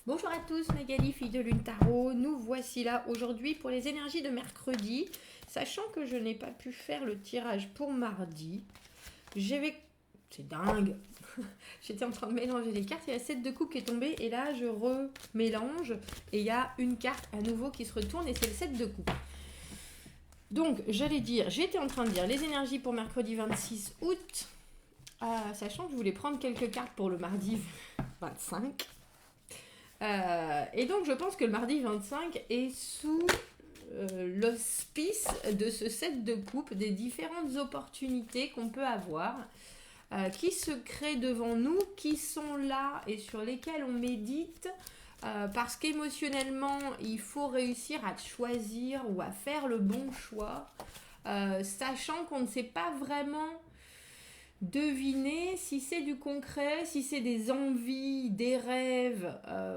Bonjour à tous, Magali, fille de Lune Tarot. Nous voici là aujourd'hui pour les énergies de mercredi. Sachant que je n'ai pas pu faire le tirage pour mardi, c'est dingue. J'étais en train de mélanger les cartes. Il y a 7 de coupe qui est tombé et là je remélange et il y a une carte à nouveau qui se retourne et c'est le 7 de coupe. Donc j'étais en train de dire les énergies pour mercredi 26 août. Sachant que je voulais prendre quelques cartes pour le mardi 25. Et donc je pense que le mardi 25 est sous l'hospice de ce set de coupe, des différentes opportunités qu'on peut avoir, qui se créent devant nous, qui sont là et sur lesquelles on médite, parce qu'émotionnellement, il faut réussir à choisir ou à faire le bon choix, sachant qu'on ne sait pas vraiment deviner si c'est du concret, si c'est des envies, des rêves,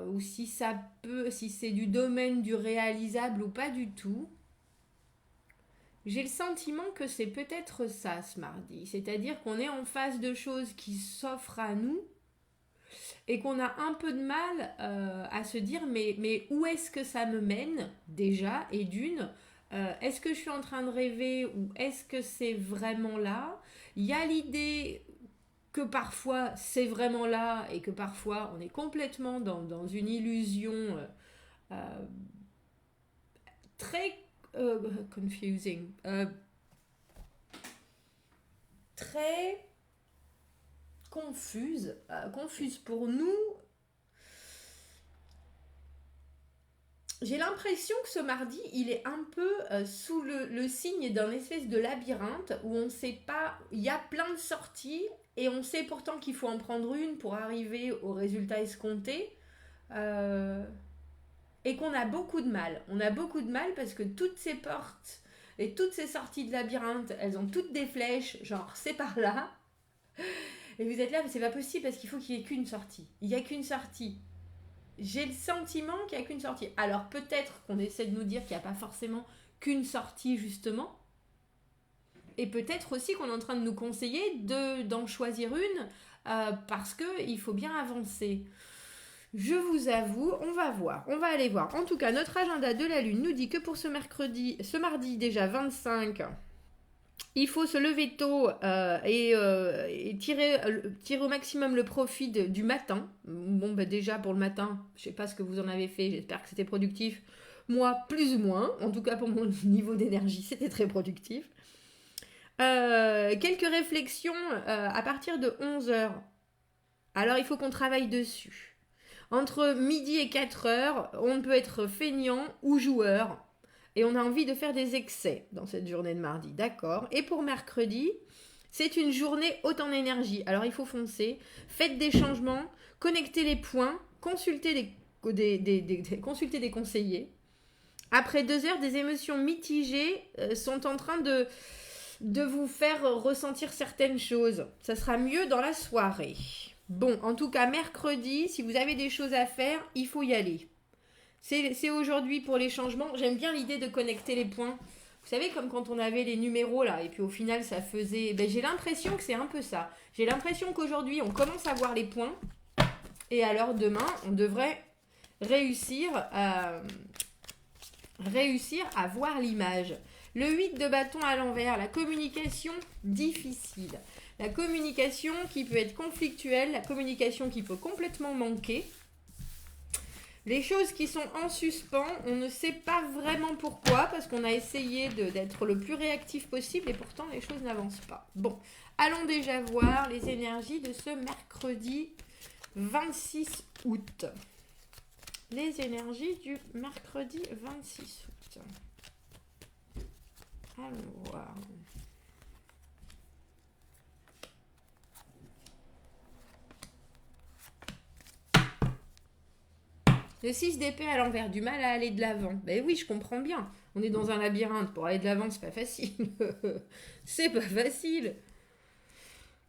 ou si c'est du domaine du réalisable ou pas du tout. J'ai le sentiment que c'est peut-être ça ce mardi, c'est-à-dire qu'on est en face de choses qui s'offrent à nous et qu'on a un peu de mal à se dire mais où est-ce que ça me mène déjà et d'une est-ce que je suis en train de rêver ou est-ce que c'est vraiment là. Il y a l'idée que parfois c'est vraiment là et que parfois on est complètement dans une illusion euh, très confusing, très confuse pour nous. J'ai l'impression que ce mardi, il est un peu sous le signe d'un espèce de labyrinthe où on ne sait pas, il y a plein de sorties et on sait pourtant qu'il faut en prendre une pour arriver au résultat escompté. Euh, et qu'on a beaucoup de mal. On a beaucoup de mal parce que toutes ces portes et toutes ces sorties de labyrinthe, elles ont toutes des flèches, genre c'est par là. Et vous êtes là, mais c'est pas possible parce qu'il faut qu'il y ait qu'une sortie. Il n'y a qu'une sortie. J'ai le sentiment qu'il n'y a qu'une sortie. Alors peut-être qu'on essaie de nous dire qu'il n'y a pas forcément qu'une sortie justement. Et peut-être aussi qu'on est en train de nous conseiller d'en choisir une parce qu'il faut bien avancer. Je vous avoue, on va voir, on va aller voir. En tout cas, notre agenda de la Lune nous dit que pour ce mardi déjà 25, il faut se lever tôt et tirer au maximum le profit du matin. Bon, bah déjà pour le matin, je sais pas ce que vous en avez fait, j'espère que c'était productif. Moi, plus ou moins, en tout cas pour mon niveau d'énergie, c'était très productif. Quelques réflexions à partir de 11 heures. Alors il faut qu'on travaille dessus. Entre midi et 4 heures, on peut être feignant ou joueur. Et on a envie de faire des excès dans cette journée de mardi, d'accord. Et pour mercredi, c'est une journée haute en énergie. Alors il faut foncer, faites des changements, connectez les points, consultez des conseillers. Après 2 heures, des émotions mitigées sont en train de vous faire ressentir certaines choses. Ça sera mieux dans la soirée. Bon, en tout cas, mercredi, si vous avez des choses à faire, il faut y aller. C'est aujourd'hui pour les changements. J'aime bien l'idée de connecter les points. Vous savez, comme quand on avait les numéros là, et puis au final ça faisait. Ben, j'ai l'impression que c'est un peu ça. J'ai l'impression qu'aujourd'hui on commence à voir les points, et alors demain on devrait réussir à voir l'image. Le 8 de bâton à l'envers, la communication difficile. La communication qui peut être conflictuelle, la communication qui peut complètement manquer. Les choses qui sont en suspens, on ne sait pas vraiment pourquoi, parce qu'on a essayé d'être le plus réactif possible et pourtant les choses n'avancent pas. Bon, allons déjà voir les énergies de ce mercredi 26 août. Les énergies du mercredi 26 août. Allons voir. Le 6 d'épée à l'envers, du mal à aller de l'avant. Ben oui, je comprends bien. On est dans un labyrinthe. Pour aller de l'avant, c'est pas facile. C'est pas facile.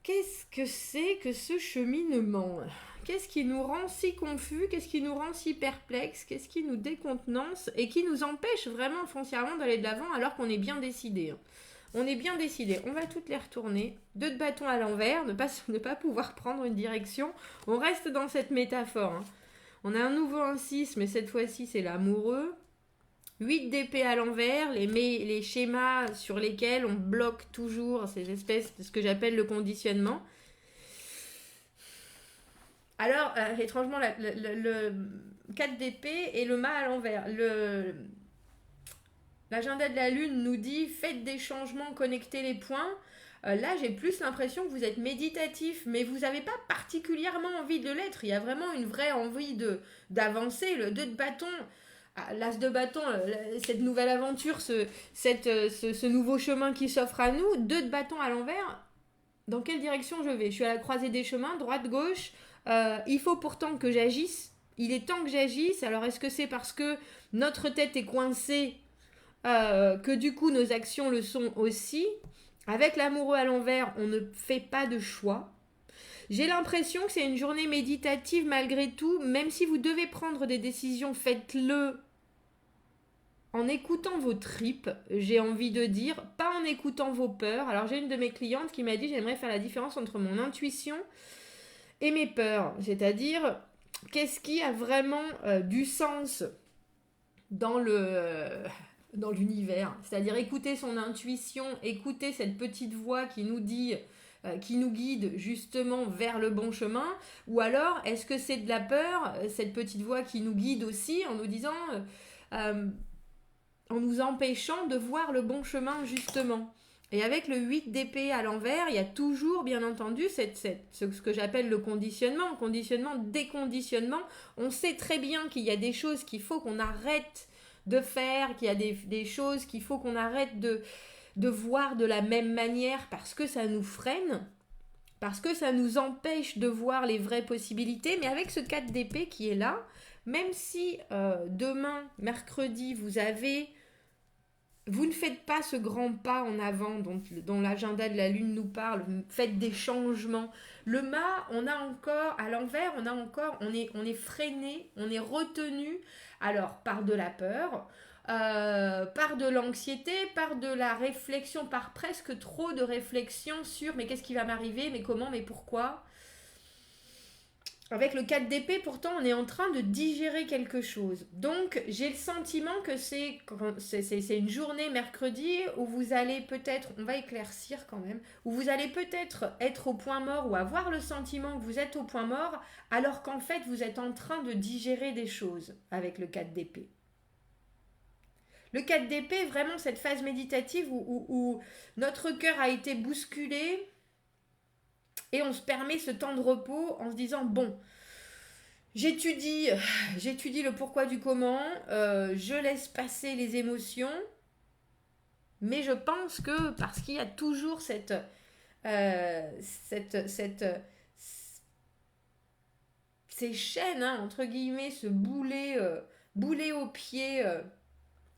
Qu'est-ce que c'est que ce cheminement? Qu'est-ce qui nous rend si confus? Qu'est-ce qui nous rend si perplexes? Qu'est-ce qui nous décontenance et qui nous empêche vraiment foncièrement d'aller de l'avant alors qu'on est bien décidé? On est bien décidé. On va toutes les retourner. 2 de bâton à l'envers, ne pas pouvoir prendre une direction. On reste dans cette métaphore. On a un nouveau 1-6, mais cette fois-ci, c'est l'amoureux. 8 d'épée à l'envers, les schémas sur lesquels on bloque toujours ces espèces de ce que j'appelle le conditionnement. Alors, étrangement, le 4 d'épée et le mât à l'envers. L'agenda de la lune nous dit faites des changements, connectez les points. Là, j'ai plus l'impression que vous êtes méditatif, mais vous n'avez pas particulièrement envie de l'être. Il y a vraiment une vraie envie d'avancer. Le 2 de bâton, l'as de bâton, cette nouvelle aventure, ce nouveau chemin qui s'offre à nous. 2 de bâton à l'envers, dans quelle direction je vais? Je suis à la croisée des chemins, droite, gauche. Il faut pourtant que j'agisse. Il est temps que j'agisse. Alors, est-ce que c'est parce que notre tête est coincée que du coup nos actions le sont aussi? Avec l'amoureux à l'envers, on ne fait pas de choix. J'ai l'impression que c'est une journée méditative malgré tout. Même si vous devez prendre des décisions, faites-le en écoutant vos tripes, j'ai envie de dire, pas en écoutant vos peurs. Alors j'ai une de mes clientes qui m'a dit j'aimerais faire la différence entre mon intuition et mes peurs. C'est-à-dire, qu'est-ce qui a vraiment du sens dans l'univers, c'est-à-dire écouter son intuition, écouter cette petite voix qui nous dit, qui nous guide justement vers le bon chemin, ou alors est-ce que c'est de la peur, cette petite voix qui nous guide aussi en nous disant, en nous empêchant de voir le bon chemin justement. Et avec le 8 d'épée à l'envers, il y a toujours bien entendu ce que j'appelle le conditionnement, déconditionnement. On sait très bien qu'il y a des choses qu'il faut qu'on arrête de faire, qu'il y a des choses qu'il faut qu'on arrête de voir de la même manière parce que ça nous freine, parce que ça nous empêche de voir les vraies possibilités. Mais avec ce 4 d'épée qui est là, même si demain, mercredi, vous ne faites pas ce grand pas en avant dont l'agenda de la lune nous parle, faites des changements. Le mât, on a encore, à l'envers, on est freiné, on est retenu, alors par de la peur, par de l'anxiété, par de la réflexion, par presque trop de réflexion sur mais qu'est-ce qui va m'arriver, mais comment, mais pourquoi. Avec le 4 d'épée, pourtant, on est en train de digérer quelque chose. Donc, j'ai le sentiment que c'est une journée mercredi où vous allez peut-être, on va éclaircir quand même, où vous allez peut-être être au point mort ou avoir le sentiment que vous êtes au point mort, alors qu'en fait, vous êtes en train de digérer des choses avec le 4 d'épée. Le 4 d'épée, vraiment cette phase méditative où notre cœur a été bousculé, et on se permet ce temps de repos en se disant, bon, j'étudie le pourquoi du comment, je laisse passer les émotions, mais je pense que parce qu'il y a toujours ces chaînes, hein, entre guillemets, ce boulet au pied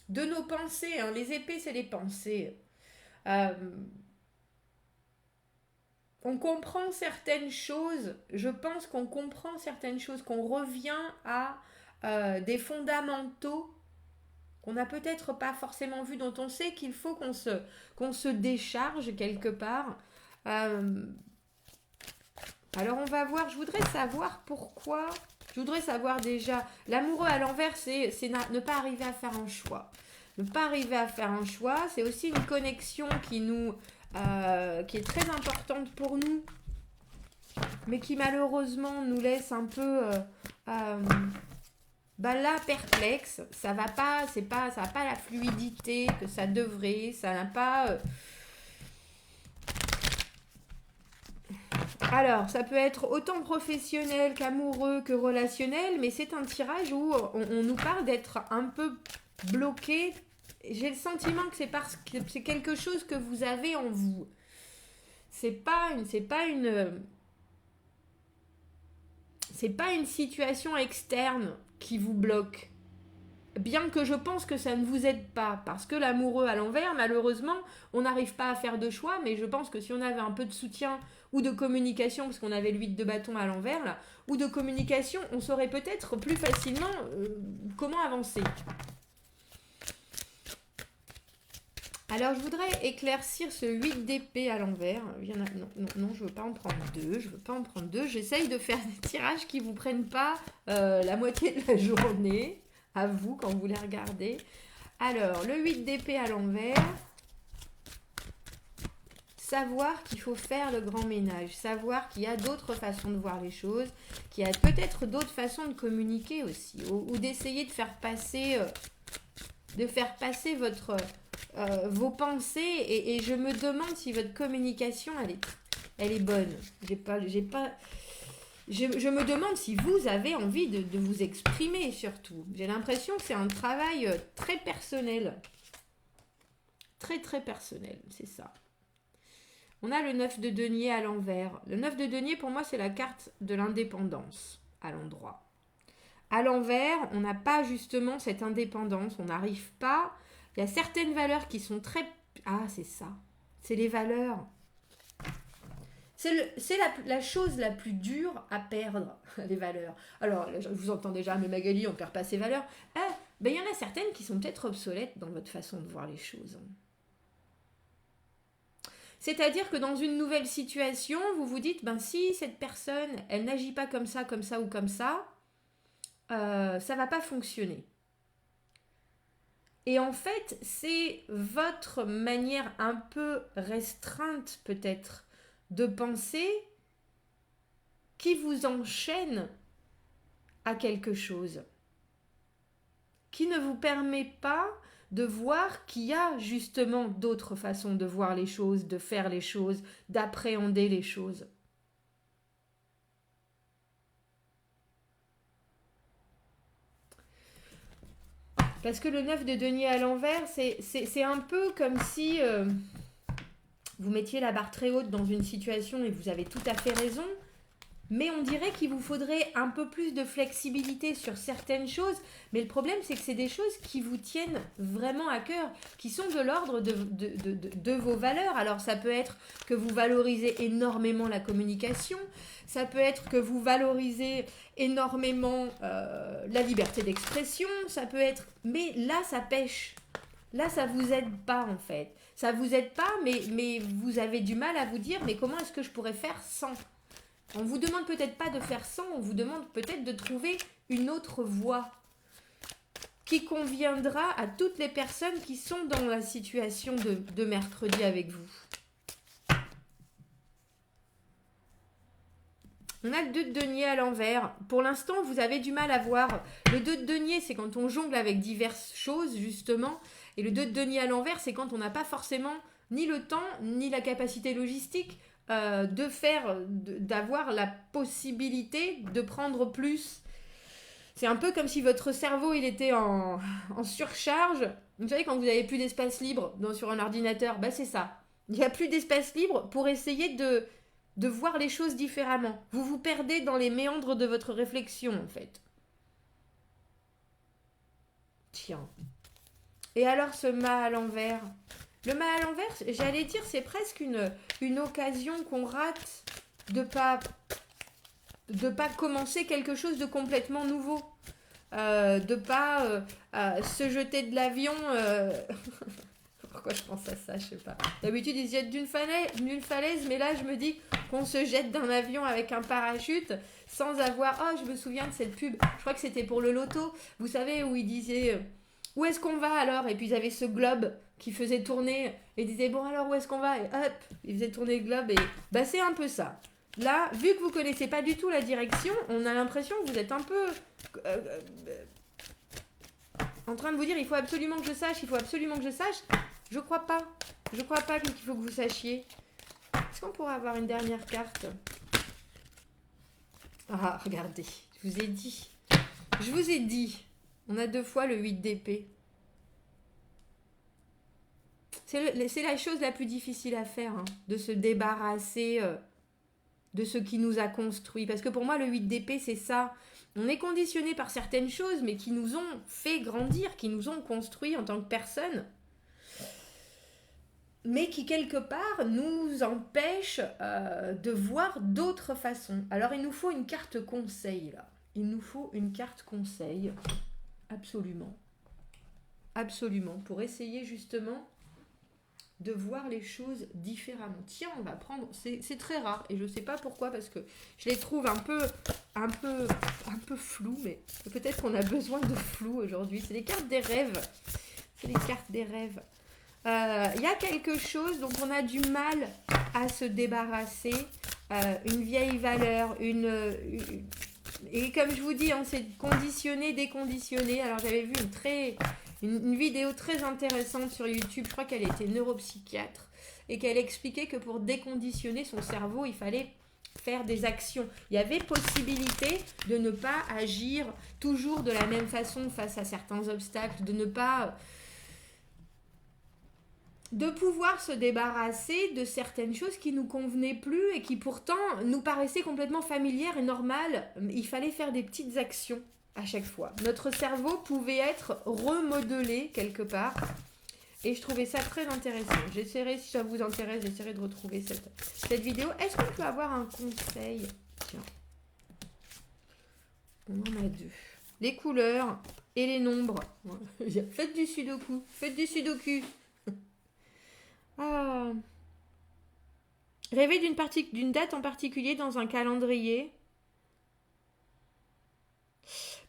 de nos pensées, hein, les épées c'est les pensées, on comprend certaines choses, je pense qu'on comprend certaines choses, qu'on revient à des fondamentaux qu'on n'a peut-être pas forcément vus, dont on sait qu'il faut qu'on se décharge quelque part. Alors on va voir, je voudrais savoir pourquoi, je voudrais savoir déjà, l'amoureux à l'envers, c'est ne pas arriver à faire un choix. Ne pas arriver à faire un choix, c'est aussi une connexion qui est très importante pour nous, mais qui malheureusement nous laisse un peu là perplexe. Ça va pas, ça n'a pas la fluidité que ça devrait, ça n'a pas. Alors, ça peut être autant professionnel qu'amoureux que relationnel, mais c'est un tirage où on nous parle d'être un peu bloqué. J'ai le sentiment que c'est parce que c'est quelque chose que vous avez en vous. C'est pas une situation externe qui vous bloque. Bien que je pense que ça ne vous aide pas, parce que l'amoureux à l'envers, malheureusement, on n'arrive pas à faire de choix, mais je pense que si on avait un peu de soutien ou de communication, parce qu'on avait le 8 de bâton à l'envers, là, ou de communication, on saurait peut-être plus facilement comment avancer. Alors, je voudrais éclaircir ce 8 d'épée à l'envers. Non, je veux pas en prendre deux. Je veux pas en prendre deux. J'essaye de faire des tirages qui vous prennent pas la moitié de la journée. À vous, quand vous les regardez. Alors, le 8 d'épée à l'envers. Savoir qu'il faut faire le grand ménage. Savoir qu'il y a d'autres façons de voir les choses. Qu'il y a peut-être d'autres façons de communiquer aussi. Ou d'essayer de faire passer vos pensées et je me demande si votre communication elle est bonne. Je me demande si vous avez envie de vous exprimer surtout. J'ai l'impression que c'est un travail très personnel. Très très personnel, c'est ça. On a le 9 de denier à l'envers. Le 9 de denier pour moi c'est la carte de l'indépendance à l'endroit. À l'envers, on n'a pas justement cette indépendance, on n'arrive pas. Il y a certaines valeurs qui sont très... Ah, c'est ça. C'est les valeurs. C'est la chose la plus dure à perdre, les valeurs. Alors, je vous entends déjà, mais Magali, on ne perd pas ses valeurs. Il y en a certaines qui sont peut-être obsolètes dans votre façon de voir les choses. C'est-à-dire que dans une nouvelle situation, vous vous dites, si cette personne, elle n'agit pas comme ça ou comme ça, ça va pas fonctionner. Et en fait, c'est votre manière un peu restreinte peut-être de penser qui vous enchaîne à quelque chose, qui ne vous permet pas de voir qu'il y a justement d'autres façons de voir les choses, de faire les choses, d'appréhender les choses. Parce que le 9 de denier à l'envers, c'est un peu comme si vous mettiez la barre très haute dans une situation et vous avez tout à fait raison, mais on dirait qu'il vous faudrait un peu plus de flexibilité sur certaines choses. Mais le problème, c'est que c'est des choses qui vous tiennent vraiment à cœur, qui sont de l'ordre de vos valeurs. Alors ça peut être que vous valorisez énormément la communication, ça peut être que vous valorisez énormément la liberté d'expression, ça peut être... Mais là, ça pêche. Là, ça vous aide pas en fait. Ça vous aide pas, mais vous avez du mal à vous dire, mais comment est-ce que je pourrais faire sans ? On vous demande peut-être pas de faire sans, on vous demande peut-être de trouver une autre voie qui conviendra à toutes les personnes qui sont dans la situation de mercredi avec vous. On a le 2 de denier à l'envers. Pour l'instant, vous avez du mal à voir. Le 2 de denier, c'est quand on jongle avec diverses choses, justement. Et le 2 de denier à l'envers, c'est quand on n'a pas forcément ni le temps, ni la capacité logistique d'avoir la possibilité de prendre plus. C'est un peu comme si votre cerveau il était en surcharge. Vous savez, quand vous n'avez plus d'espace libre sur un ordinateur, c'est ça. Il n'y a plus d'espace libre pour essayer de voir les choses différemment. Vous vous perdez dans les méandres de votre réflexion, en fait. Tiens. Et alors, ce mât à l'envers ? Le mât à l'envers, j'allais dire, c'est presque une occasion qu'on rate de pas commencer quelque chose de complètement nouveau. De pas se jeter de l'avion... Pourquoi je pense à ça, je sais pas. D'habitude, ils se jettent d'une falaise, mais là, je me dis qu'on se jette d'un avion avec un parachute sans avoir... Oh, je me souviens de cette pub. Je crois que c'était pour le loto. Vous savez, où ils disaient... Où est-ce qu'on va alors ? Et puis, ils avaient ce globe qui faisait tourner. Et ils disaient, bon, alors, où est-ce qu'on va ? Et hop, ils faisaient tourner le globe. Et c'est un peu ça. Là, vu que vous connaissez pas du tout la direction, on a l'impression que vous êtes un peu... en train de vous dire, il faut absolument que je sache, il faut absolument que je sache. Je crois pas. Je crois pas qu'il faut que vous sachiez. Est-ce qu'on pourrait avoir une dernière carte ? Ah, regardez, je vous ai dit. Je vous ai dit. On a 2 fois le 8 d'épée. C'est la chose la plus difficile à faire, hein, de se débarrasser de ce qui nous a construit. Parce que pour moi, le 8 d'épée, c'est ça. On est conditionné par certaines choses, mais qui nous ont fait grandir, qui nous ont construit en tant que personne, mais qui, quelque part, nous empêchent de voir d'autres façons. Alors, il nous faut une carte conseil, là. Il nous faut une carte conseil. Absolument. Absolument. Pour essayer, justement, de voir les choses différemment. Tiens, on va prendre, c'est très rare et je sais pas pourquoi parce que je les trouve un peu floues, mais peut-être qu'on a besoin de flou aujourd'hui. C'est les cartes des rêves. C'est les cartes des rêves. Il y a quelque chose dont on a du mal à se débarrasser, une vieille valeur, et comme je vous dis, hein, c'est conditionner, déconditionner. Alors j'avais vu une vidéo très intéressante sur YouTube, je crois qu'elle était neuropsychiatre, et qu'elle expliquait que pour déconditionner son cerveau, il fallait faire des actions. Il y avait possibilité de ne pas agir toujours de la même façon face à certains obstacles, de pouvoir se débarrasser de certaines choses qui nous convenaient plus et qui pourtant nous paraissaient complètement familières et normales. Il fallait faire des petites actions à chaque fois. Notre cerveau pouvait être remodelé quelque part. Et je trouvais ça très intéressant. J'essaierai, si ça vous intéresse, j'essaierai de retrouver cette vidéo. Est-ce qu'on peut avoir un conseil? Tiens. On en a deux. Les couleurs et les nombres. Faites du sudoku. Faites du sudoku. Ah. Rêver d'une date en particulier dans un calendrier.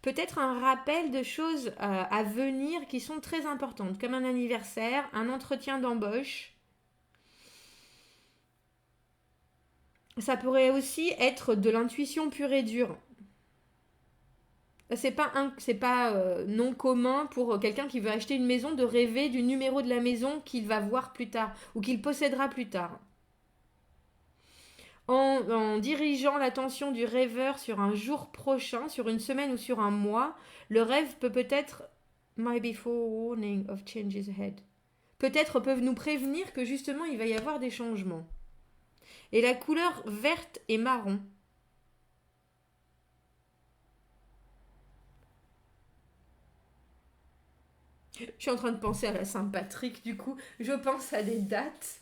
Peut-être un rappel de choses à venir qui sont très importantes, comme un anniversaire, un entretien d'embauche. Ça pourrait aussi être de l'intuition pure et dure. C'est pas non commun pour quelqu'un qui veut acheter une maison de rêver du numéro de la maison qu'il va voir plus tard ou qu'il possédera plus tard. En dirigeant l'attention du rêveur sur un jour prochain, sur une semaine ou sur un mois, le rêve peut-être might be forewarning of changes ahead. Peut-être peuvent nous prévenir que justement il va y avoir des changements. Et la couleur verte et marron. Je suis en train de penser à la Saint-Patrick, du coup, je pense à des dates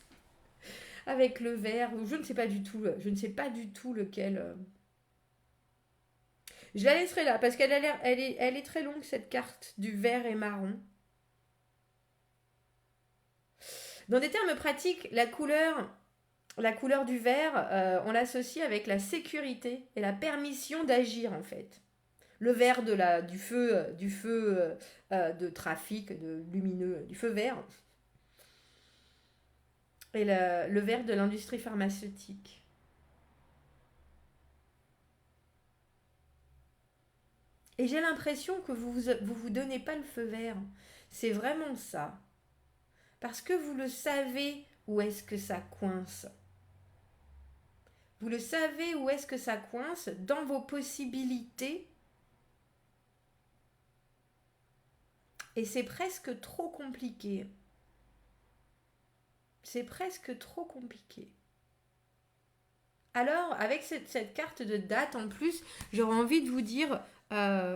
avec le vert, ou je ne sais pas du tout lequel. Je la laisserai là, parce elle est très longue, cette carte du vert et marron. Dans des termes pratiques, la couleur du vert, on l'associe avec la sécurité et la permission d'agir, en fait. Le vert du feu de trafic, de lumineux, du feu vert. Et le vert de l'industrie pharmaceutique. Et j'ai l'impression que vous donnez pas le feu vert. C'est vraiment ça. Parce que vous le savez où est-ce que ça coince. Vous le savez où est-ce que ça coince dans vos possibilités. Et c'est presque trop compliqué. C'est presque trop compliqué. Alors, avec cette carte de date en plus, j'aurais envie de vous dire,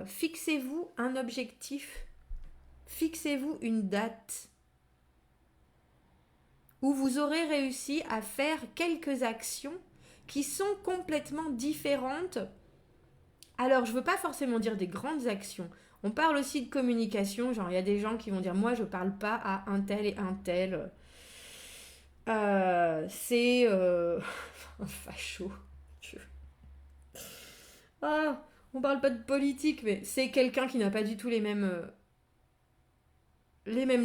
fixez-vous un objectif. Fixez-vous une date où vous aurez réussi à faire quelques actions qui sont complètement différentes. Alors, je ne veux pas forcément dire des grandes actions. On parle aussi de communication. Genre, il y a des gens qui vont dire, moi, je ne parle pas à un tel et un tel. C'est un facho. Ah, on parle pas de politique, mais c'est quelqu'un qui n'a pas du tout les mêmes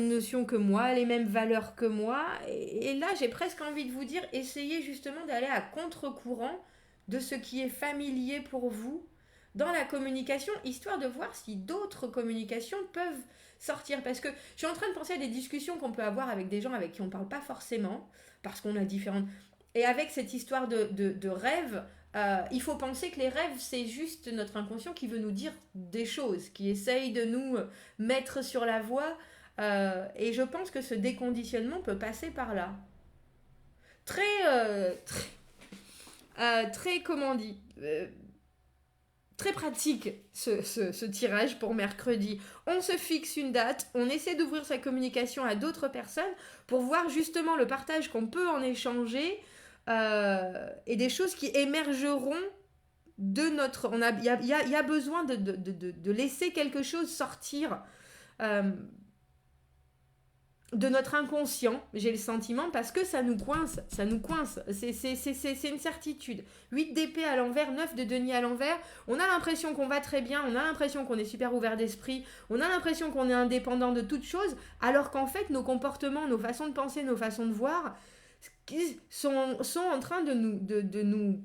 notions que moi, les mêmes valeurs que moi. Et là, j'ai presque envie de vous dire, essayez justement d'aller à contre-courant de ce qui est familier pour vous dans la communication, histoire de voir si d'autres communications peuvent sortir. Parce que je suis en train de penser à des discussions qu'on peut avoir avec des gens avec qui on ne parle pas forcément, parce qu'on a différentes... Et avec cette histoire de rêve, il faut penser que les rêves, c'est juste notre inconscient qui veut nous dire des choses, qui essaye de nous mettre sur la voie. Et je pense que ce déconditionnement peut passer par là. Très comment on dit très pratique ce tirage pour mercredi. On se fixe une date, on essaie d'ouvrir sa communication à d'autres personnes pour voir justement le partage qu'on peut en échanger et des choses qui émergeront de notre... Il y a besoin de laisser quelque chose sortir. de notre inconscient, j'ai le sentiment, parce que ça nous coince, c'est une certitude. 8 d'épée à l'envers, 9 de denier à l'envers, on a l'impression qu'on va très bien, on a l'impression qu'on est super ouvert d'esprit, on a l'impression qu'on est indépendant de toute chose, alors qu'en fait, nos comportements, nos façons de penser, nos façons de voir sont en train de nous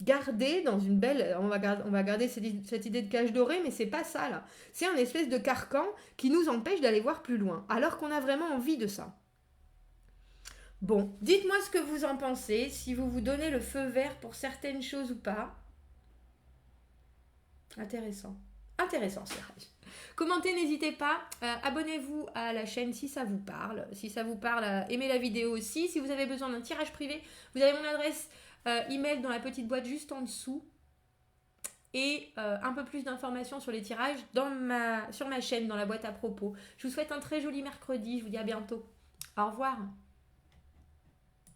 garder dans une belle... on va garder cette idée de cage dorée, mais c'est pas ça là. C'est un espèce de carcan qui nous empêche d'aller voir plus loin, alors qu'on a vraiment envie de ça. Bon, dites-moi ce que vous en pensez, si vous vous donnez le feu vert pour certaines choses ou pas. Intéressant. Intéressant, Serge. Commentez, n'hésitez pas. Abonnez-vous à la chaîne si ça vous parle. Si ça vous parle, aimez la vidéo aussi. Si vous avez besoin d'un tirage privé, vous avez mon adresse email dans la petite boîte juste en dessous. Et un peu plus d'informations sur les tirages sur ma chaîne, dans la boîte à propos. Je vous souhaite un très joli mercredi. Je vous dis à bientôt. Au revoir.